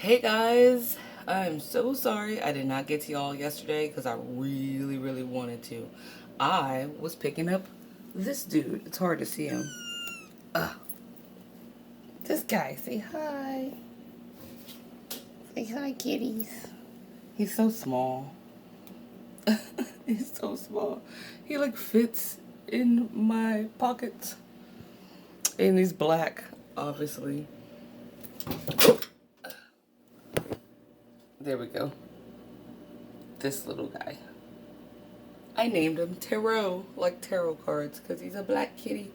Hey guys, I'm so sorry I did not get to y'all yesterday because I really wanted to. I was picking up this dude. It's hard to see him. Uh, this guy. Say hi. Say hi, kitties. He's so small. He's so small. He like fits in my pockets. And he's black, obviously. There we go. This little guy. I named him Tarot, like tarot cards, because he's a black kitty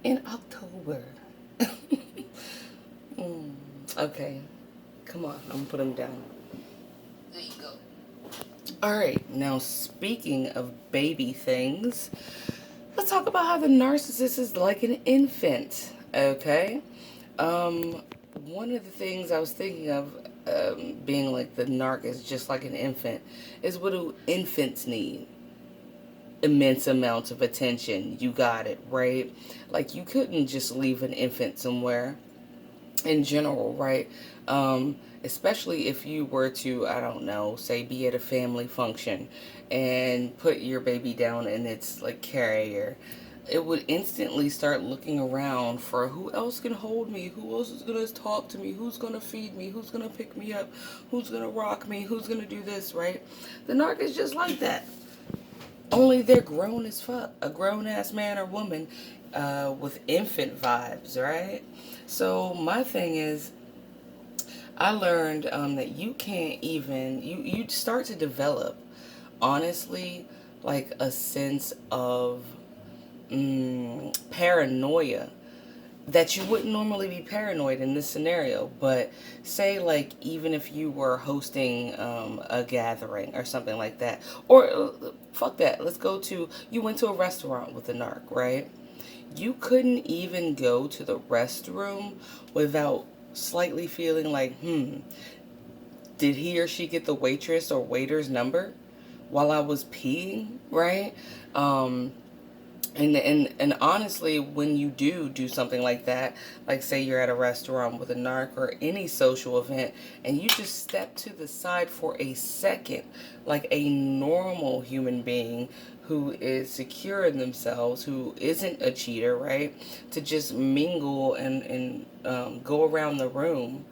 in October. Mm, okay, come on, I'm gonna put him down. There you go. Alright, now speaking of baby things, let's talk about how the narcissist is like an infant, okay? Um, One of the things I was thinking of being like the narc is just like an infant is what do infants need? Immense amounts of attention. You got it, right? Like you couldn't just leave an infant somewhere in general, right? Especially if you were to, I don't know, say be at a family function and put your baby down in its like carrier. It would instantly start looking around for who else can hold me, who else is gonna talk to me, who's gonna feed me, who's gonna pick me up, who's gonna rock me, who's gonna do this, right? The narc is just like that. Only they're grown as fuck. A grown ass man or woman with infant vibes, right? So my thing is, I learned that you can't even, you start to develop, honestly, like a sense of paranoia that you wouldn't normally be paranoid in this scenario. But say like even if you were hosting a gathering or something like that, or fuck that, let's go to, you went to a restaurant with a narc, right? You couldn't even go to the restroom without slightly feeling like, did he or she get the waitress or waiter's number while I was peeing, right? um and honestly, when you do something like that, like say you're at a restaurant with a narc or any social event, and you just step to the side for a second, like a normal human being who is secure in themselves, who isn't a cheater, right? To just mingle and go around the room,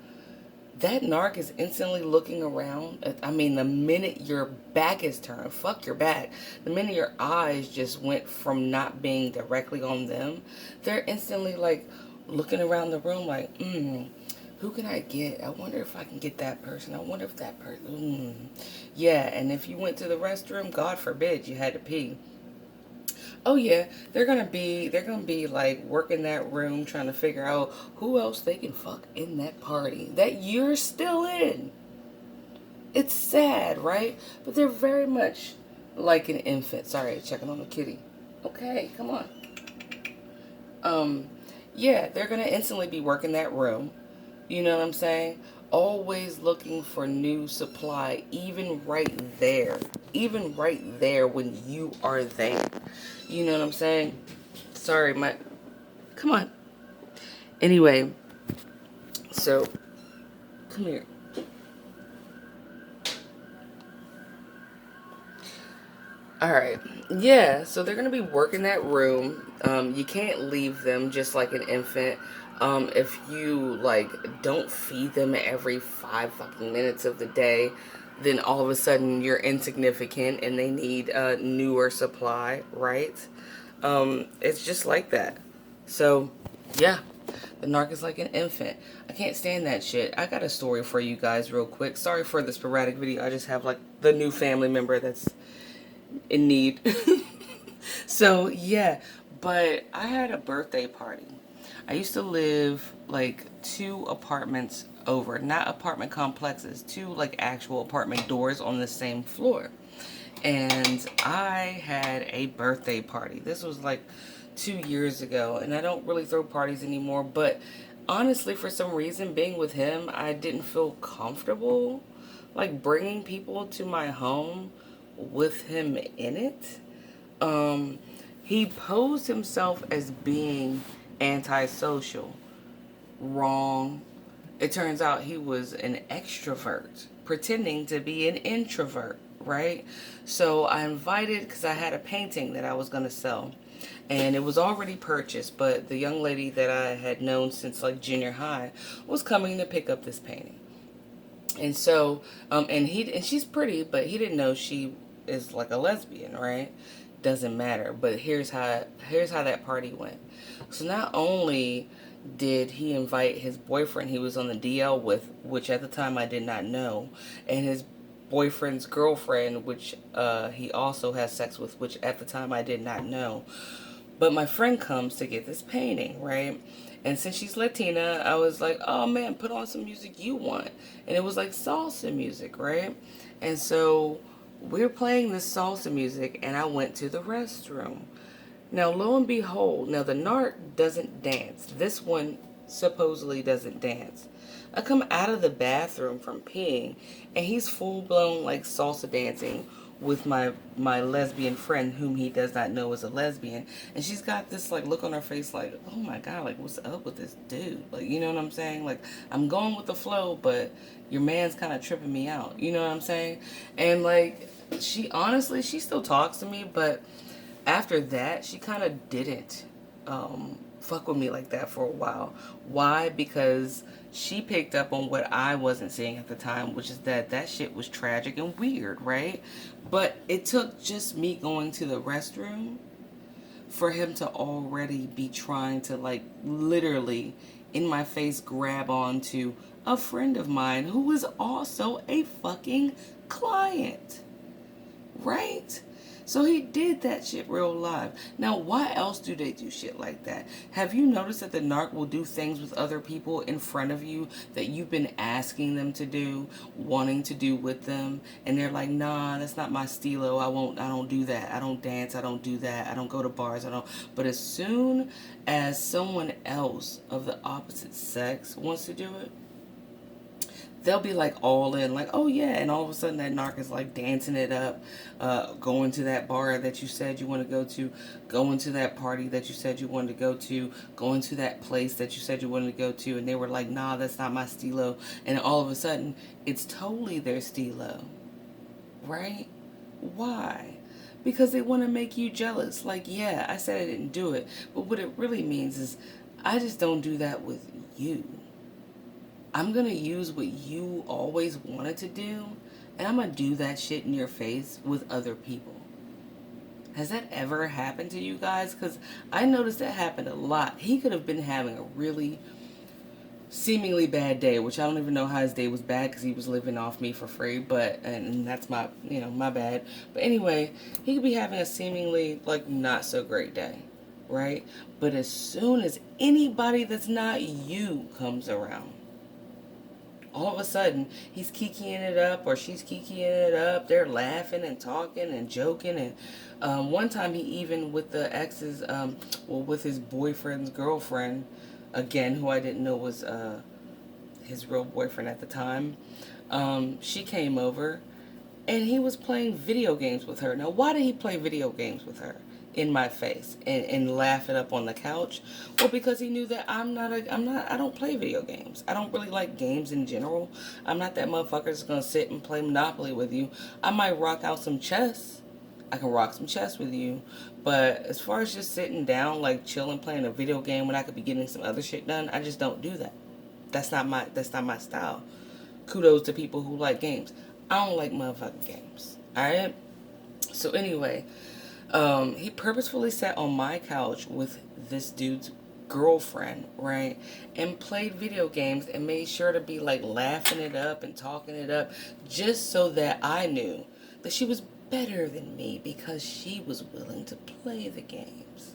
that narc is instantly looking around. I mean, the minute your back is turned, fuck your back. The minute your eyes just went from not being directly on them, they're instantly like looking around the room like, who can I get? I wonder if I can get that person. I wonder if that person, yeah. And if you went to the restroom, God forbid you had to pee. Oh yeah, they're gonna be like working that room trying to figure out who else they can fuck in that party that you're still in. It's sad, right? But they're very much like an infant. Sorry, checking on the kitty. Okay, come on. Um, yeah, they're gonna instantly be working that room. You know what I'm saying? Always looking for new supply, even right there. Even right there when you are there. You know what I'm saying? Sorry, my. Come on. Anyway, so come here. All right. Yeah, so they're going to be working that room. You can't leave them just like an infant. If you like don't feed them every 5 fucking minutes of the day, then all of a sudden you're insignificant and they need a newer supply, right? It's just like that. So, yeah, the narc is like an infant. I can't stand that shit. I got a story for you guys real quick. Sorry for the sporadic video. I just have like the new family member that's in need. So yeah, but I had a birthday party. I used to live like two apartments over, not apartment complexes, two like actual apartment doors on the same floor. And I had a birthday party. This was like 2 years ago, and I don't really throw parties anymore, but honestly, for some reason, being with him, I didn't feel comfortable like bringing people to my home with him in it. um, he posed himself as being antisocial. Wrong. It turns out he was an extrovert pretending to be an introvert, right? So I invited, because I had a painting that I was going to sell, and it was already purchased, but the young lady that I had known since like junior high was coming to pick up this painting. And so, and she's pretty, but he didn't know she is like a lesbian, right? Doesn't matter. But here's how that party went. So not only did he invite his boyfriend he was on the DL with, which at the time I did not know, and his boyfriend's girlfriend, which he also has sex with, which at the time I did not know. But my friend comes to get this painting, right? And since she's Latina, I was like, oh man, put on some music you want. And it was like salsa music, right? And so we're playing this salsa music, and I went to the restroom. Now, lo and behold, now the Narc doesn't dance. This one supposedly doesn't dance. I come out of the bathroom from peeing, and he's full blown like salsa dancing with my lesbian friend, whom he does not know is a lesbian, and she's got this like look on her face like, oh my god, like what's up with this dude? Like, you know what I'm saying? Like, I'm going with the flow, but your man's kind of tripping me out. You know what I'm saying? And like, she still talks to me, but after that, she kind of didn't fuck with me like that for a while. Why? Because she picked up on what I wasn't seeing at the time, which is that shit was tragic and weird, right? But it took just me going to the restroom for him to already be trying to, like, literally in my face grab onto a friend of mine who is also a fucking client, right? So he did that shit real live. Now, why else do they do shit like that? Have you noticed that the Narc will do things with other people in front of you that you've been asking them to do, wanting to do with them, and they're like, nah, that's not my stilo. I don't do that. I don't dance. I don't do that. I don't go to bars. I don't. But as soon as someone else of the opposite sex wants to do it, they'll be like all in, like, oh yeah, and all of a sudden that Narc is like dancing it up, going to that bar that you said you want to go to, going to that party that you said you wanted to go to, going to that place that you said you wanted to go to, and they were like, nah, that's not my stilo, and all of a sudden it's totally their stilo, right? Why? Because they want to make you jealous. Like, yeah, I said I didn't do it, but what it really means is I just don't do that with you. I'm going to use what you always wanted to do, and I'm going to do that shit in your face with other people. Has that ever happened to you guys? Because I noticed that happened a lot. He could have been having a really seemingly bad day, which I don't even know how his day was bad because he was living off me for free, but, and that's my, my bad. But anyway, he could be having a seemingly, like, not so great day, right? But as soon as anybody that's not you comes around, all of a sudden he's kikiing it up or she's kikiing it up. They're laughing and talking and joking. And one time he even with the ex's, with his boyfriend's girlfriend, again, who I didn't know was his real boyfriend at the time, she came over and he was playing video games with her. Now, why did he play video games with her in my face and laugh it up on the couch? Well, because he knew that I don't play video games. I don't really like games in general. I'm not that motherfucker that's gonna sit and play Monopoly with you. I might rock out some chess. I can rock some chess with you. But as far as just sitting down, like chilling, playing a video game when I could be getting some other shit done, I just don't do that. That's not my style. Kudos to people who like games. I don't like motherfucking games. Alright? So anyway, he purposefully sat on my couch with this dude's girlfriend, right? And played video games and made sure to be like laughing it up and talking it up just so that I knew that she was better than me because she was willing to play the games.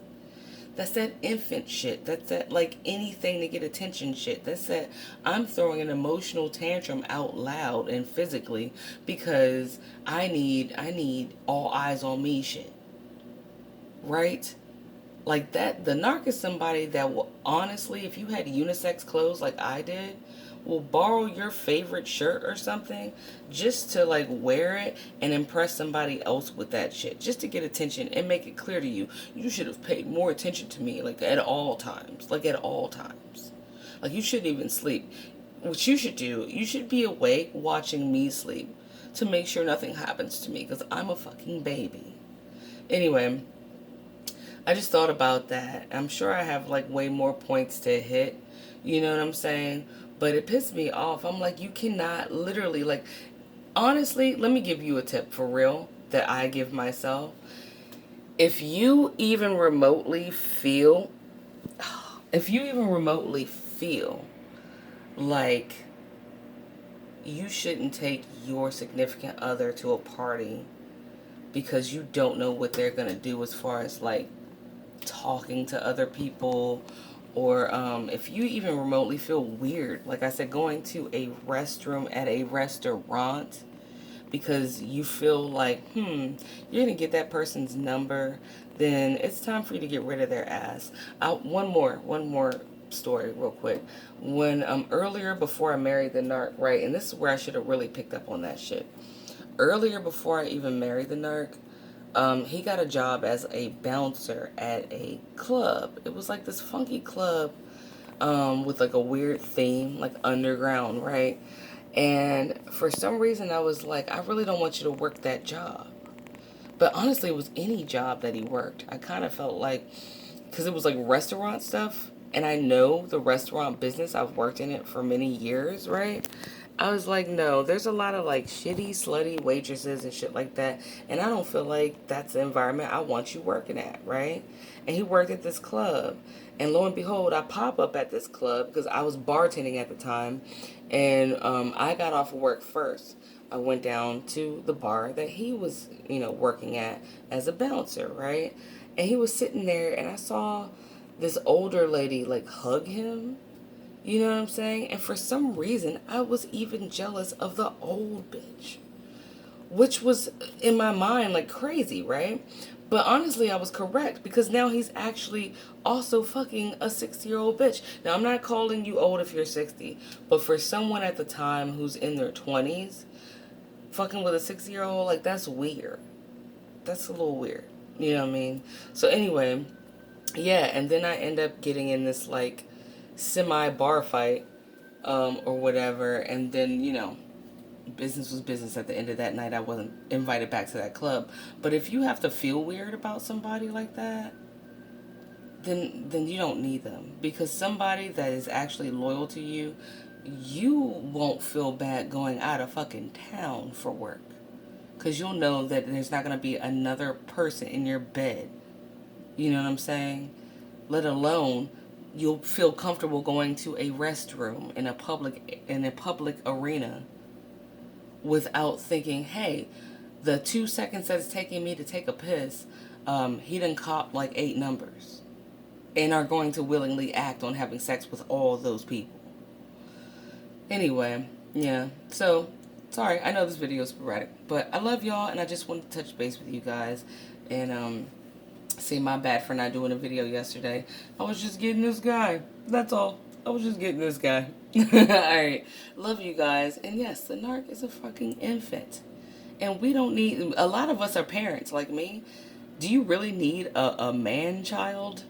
That's that infant shit. That's that like anything to get attention shit. That's that I'm throwing an emotional tantrum out loud and physically because I need all eyes on me shit. Right? Like that, the Narc is somebody that will honestly, if you had unisex clothes like I did, will borrow your favorite shirt or something just to like wear it and impress somebody else with that shit, just to get attention and make it clear to you, you should have paid more attention to me, like at all times, like you shouldn't even sleep. what you should do, you should be awake watching me sleep to make sure nothing happens to me because I'm a fucking baby. Anyway, I just thought about that. I'm sure I have like way more points to hit. You know what I'm saying? But it pissed me off. I'm like, you cannot literally, like, honestly, let me give you a tip for real that I give myself. If you even remotely feel, if you even remotely feel like you shouldn't take your significant other to a party because you don't know what they're going to do as far as like talking to other people, or if you even remotely feel weird, like I said, going to a restroom at a restaurant because you feel like, you're gonna get that person's number, then it's time for you to get rid of their ass. One more story real quick. When earlier before I married the narc, right, and this is where I should have really picked up on that shit. Earlier before I even married the narc, he got a job as a bouncer at a club. It was like this funky club with like a weird theme, like underground, right? And for some reason, I was like, I really don't want you to work that job. But honestly, it was any job that he worked. I kind of felt like, because it was like restaurant stuff, and I know the restaurant business, I've worked in it for many years, right? I was like, no, there's a lot of like shitty, slutty waitresses and shit like that. And I don't feel like that's the environment I want you working at, right? And he worked at this club. And lo and behold, I pop up at this club because I was bartending at the time. And I got off of work first. I went down to the bar that he was, working at as a bouncer, right? And he was sitting there, and I saw this older lady like hug him. You know what I'm saying? And for some reason, I was even jealous of the old bitch, which was in my mind like crazy, right? But honestly, I was correct because now he's actually also fucking a 60-year-old bitch. Now, I'm not calling you old if you're 60, but for someone at the time who's in their 20s, fucking with a 60-year-old, like, that's weird. That's a little weird. You know what I mean? So anyway, yeah, and then I end up getting in this like semi bar fight, or whatever, and then business was business. At the end of that night, I wasn't invited back to that club. But if you have to feel weird about somebody like that, then you don't need them, because somebody that is actually loyal to you, you won't feel bad going out of fucking town for work, because you'll know that there's not going to be another person in your bed. You know what I'm saying? Let alone you'll feel comfortable going to a restroom in a public arena without thinking, hey, the 2 seconds that it's taking me to take a piss, he done caught like 8 numbers and are going to willingly act on having sex with all those people. Anyway, yeah. So, sorry, I know this video is sporadic, but I love y'all, and I just wanted to touch base with you guys. And, see, my bad for not doing a video yesterday. I was just getting this guy. That's all. I was just getting this guy. Alright. Love you guys. And yes, the narc is a fucking infant. And we don't need... A lot of us are parents, like me. Do you really need a man-child?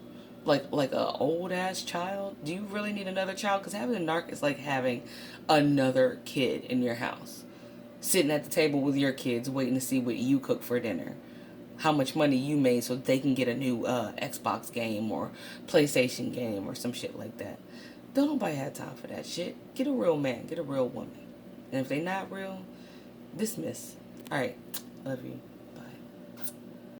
Like a old-ass child? Do you really need another child? Because having a narc is like having another kid in your house. Sitting at the table with your kids, waiting to see what you cook for dinner. How much money you made so they can get a new Xbox game or PlayStation game or some shit like that. Don't nobody have time for that shit. Get a real man. Get a real woman. And if they not real, dismiss. Alright. Love you.